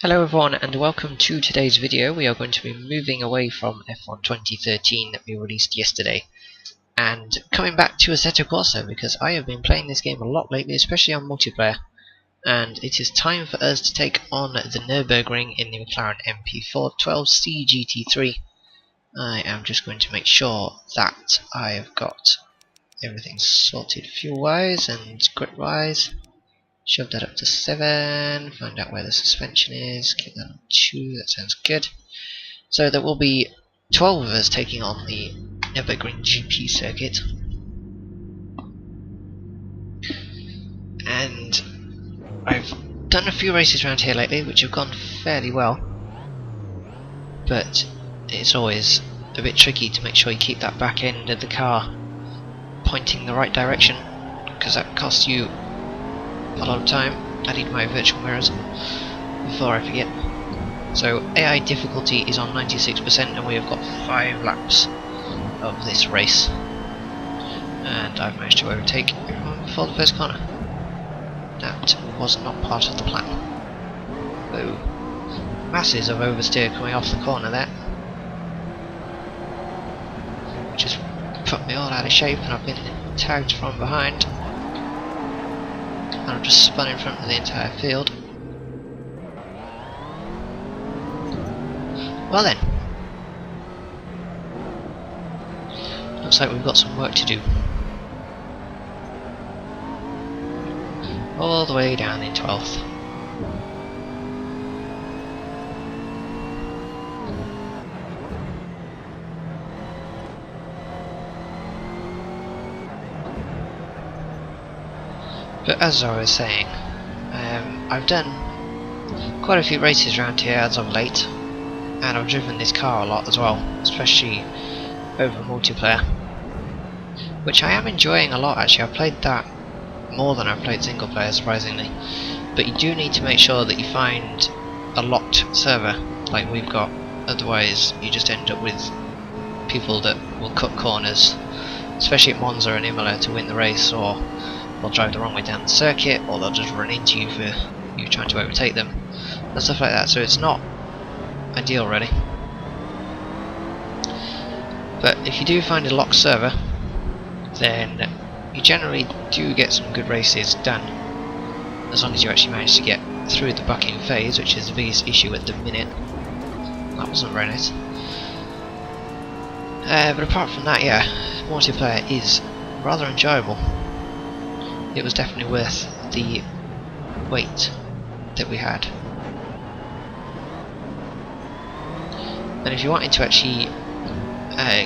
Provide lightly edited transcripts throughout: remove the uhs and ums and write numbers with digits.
Hello everyone and welcome to today's video. We are going to be moving away from F1 2013 that we released yesterday and coming back to Assetto Corsa because I have been playing this game a lot lately, especially on multiplayer, and it is time for us to take on the Nurburgring in the McLaren MP4 12C GT3. I am just going to make sure that I have got everything sorted fuel wise and grip wise. Shove that up to 7, find out where the suspension is, keep that on 2, that sounds good. So there will be 12 of us taking on the Nurburgring GP circuit. And I've done a few races around here lately which have gone fairly well. But it's always a bit tricky to make sure you keep that back end of the car pointing the right direction, because that costs you a lot of time. I need my virtual mirrors before I forget. So AI difficulty is on 96% and we have got 5 laps of this race. And I've managed to overtake everyone before the first corner. That was not part of the plan. Whoa. Masses of oversteer coming off the corner there. Which has put me all out of shape and I've been tagged from behind. And I've just spun in front of the entire field. Well then, looks like we've got some work to do. All the way down in 12th. But as I was saying, I've done quite a few races around here as of late, and I've driven this car a lot as well, especially over multiplayer, which I am enjoying a lot actually. I've played that more than I've played single player, surprisingly, but you do need to make sure that you find a locked server like we've got, otherwise you just end up with people that will cut corners, especially at Monza and Imola, to win the race, or they'll drive the wrong way down the circuit, or they'll just run into you for you trying to overtake them and stuff like that. So it's not ideal really. But if you do find a locked server, then you generally do get some good races done, as long as you actually manage to get through the bucking phase, which is the biggest issue at the minute. That wasn't very nice. But apart from that, yeah, multiplayer is rather enjoyable. It was definitely worth the wait that we had. And if you wanted to actually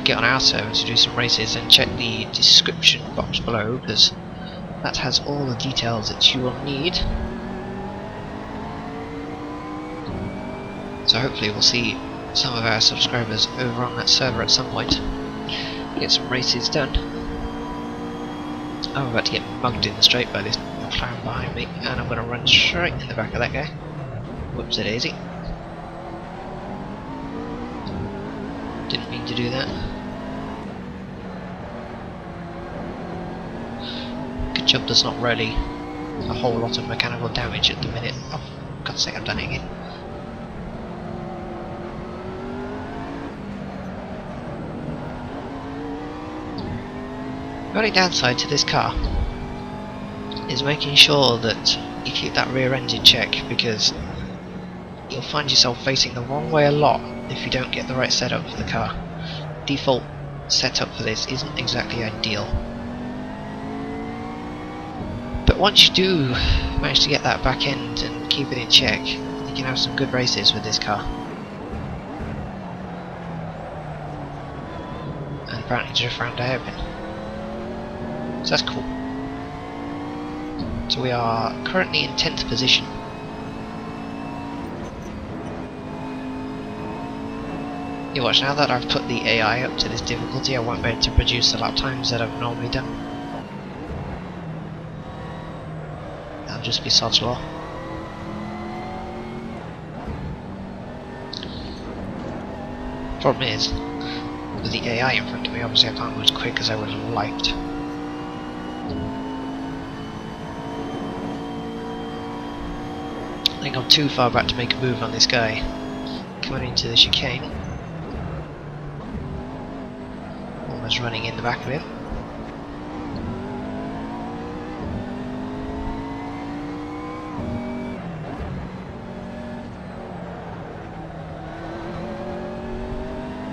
get on our server to do some races, then check the description box below, because that has all the details that you will need. So hopefully we'll see some of our subscribers over on that server at some point, get some races done. I'm about to get mugged in the straight by this McLaren behind me, and I'm going to run straight in the back of that guy. Whoops-a-daisy. Didn't mean to do that. Good job there's not really a whole lot of mechanical damage at the minute. Oh, for God's sake, I've done it again. The only downside to this car is making sure that you keep that rear end in check, because you'll find yourself facing the wrong way a lot if you don't get the right setup for the car. Default setup for this isn't exactly ideal. But once you do manage to get that back end and keep it in check, you can have some good races with this car. And apparently drift around a hairpin. So that's cool. So we are currently in 10th position. You watch, now that I've put the AI up to this difficulty, I won't be able to produce the lap times that I've normally done. That'll just be sod's law. Problem is, with the AI in front of me, obviously I can't go as quick as I would have liked. I think I'm too far back to make a move on this guy coming into the chicane. Almost running in the back of him.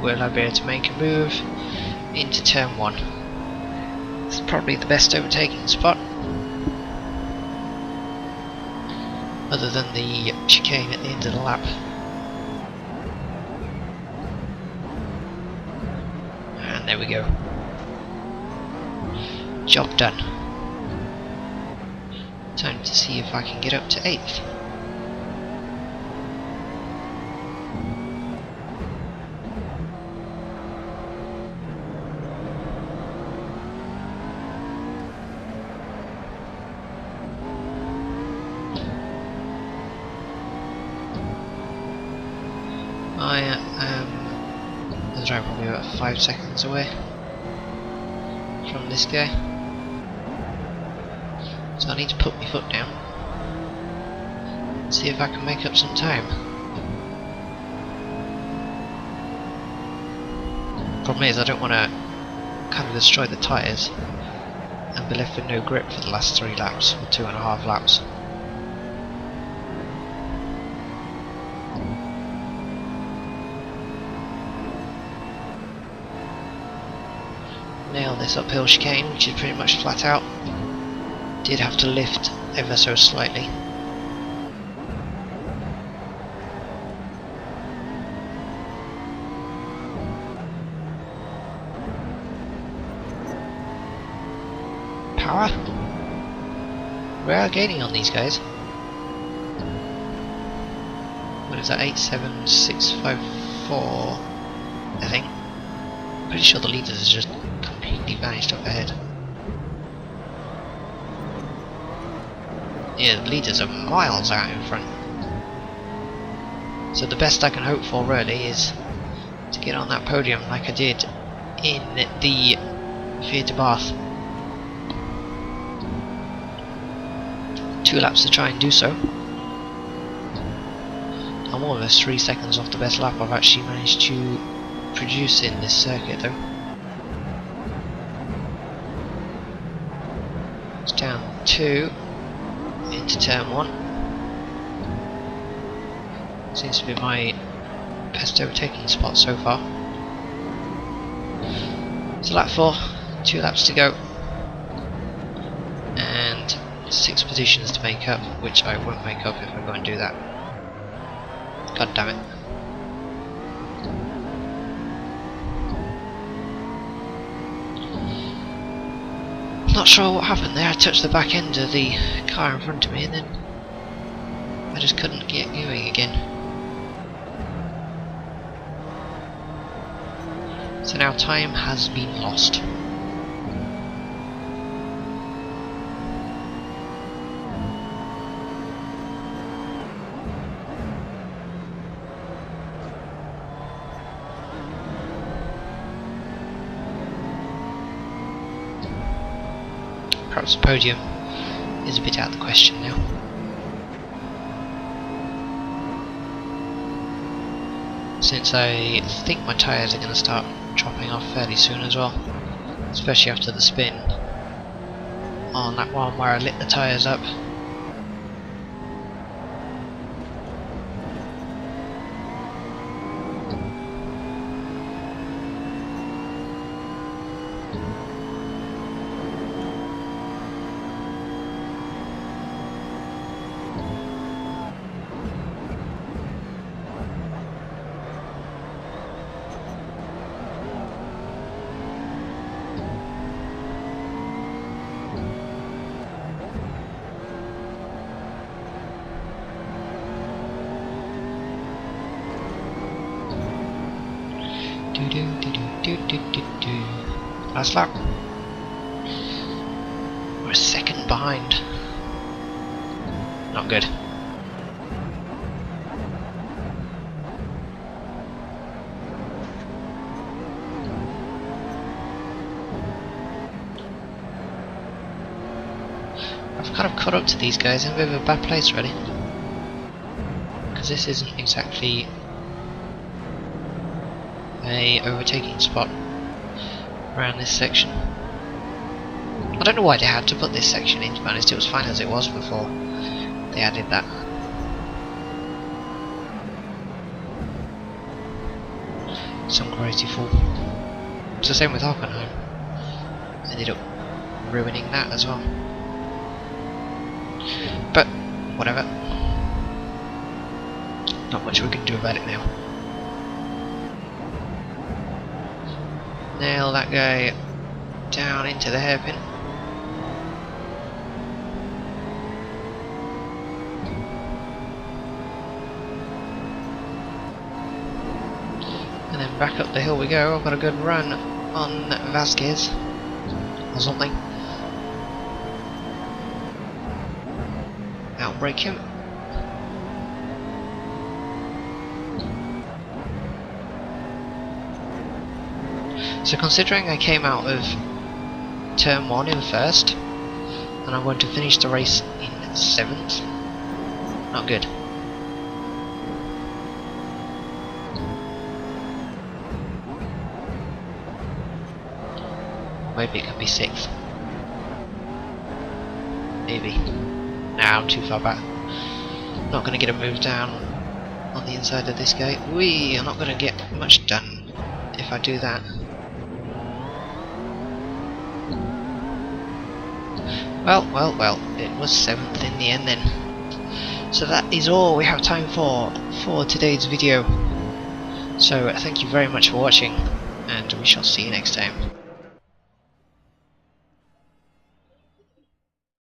Will I be able to make a move into turn 1? It's probably the best overtaking spot, other than the chicane at the end of the lap. And there we go. Job done. Time to see if I can get up to 8th. I am the driver probably about 5 seconds away from this guy, so I need to put my foot down, see if I can make up some time. Problem is I don't want to kind of destroy the tyres and be left with no grip for the last 3 laps or 2.5 laps. Nail this uphill chicane, which is pretty much flat out. Did have to lift ever so slightly. Power? We are gaining on these guys. What is that? 87654, I think. Pretty sure the leaders are just completely vanished up ahead. Yeah, the leaders are miles out in front. So the best I can hope for really is to get on that podium like I did in the Theatre Bath. 2 laps to try and do so. I'm almost 3 seconds off the best lap I've actually managed to produce in this circuit though. It's down 2 into turn 1. Seems to be my best overtaking spot so far. So lap 4, 2 laps to go, and 6 positions to make up, which I won't make up if I go and do that. God damn it. Not sure what happened there. I touched the back end of the car in front of me and then I just couldn't get going again. So now time has been lost. Perhaps the podium is a bit out of the question now. Since I think my tyres are going to start dropping off fairly soon as well, especially after the spin on that one where I lit the tyres up. Last lap. We're a second behind. Not good. I've kind of caught up to these guys in a bit of a bad place already. as this isn't exactly a overtaking spot around this section. I don't know why they had to put this section in, to be honest. It was fine as it was before they added that. Some crazy fool. It's the same with Hockenheim. Ended up ruining that as well. But whatever. Not much we can do about it now. Nail that guy down into the hairpin. And then back up the hill we go. I've got a good run on Vasquez or something. Outbrake him. So considering I came out of turn 1 in first, and I'm going to finish the race in 7th, not good. Maybe it can be 6th. Maybe. Nah, I'm too far back. Not going to get a move down on the inside of this guy. Whee! I'm not going to get much done if I do that. Well, it was 7th in the end then. So that is all we have time for today's video. So thank you very much for watching, and we shall see you next time.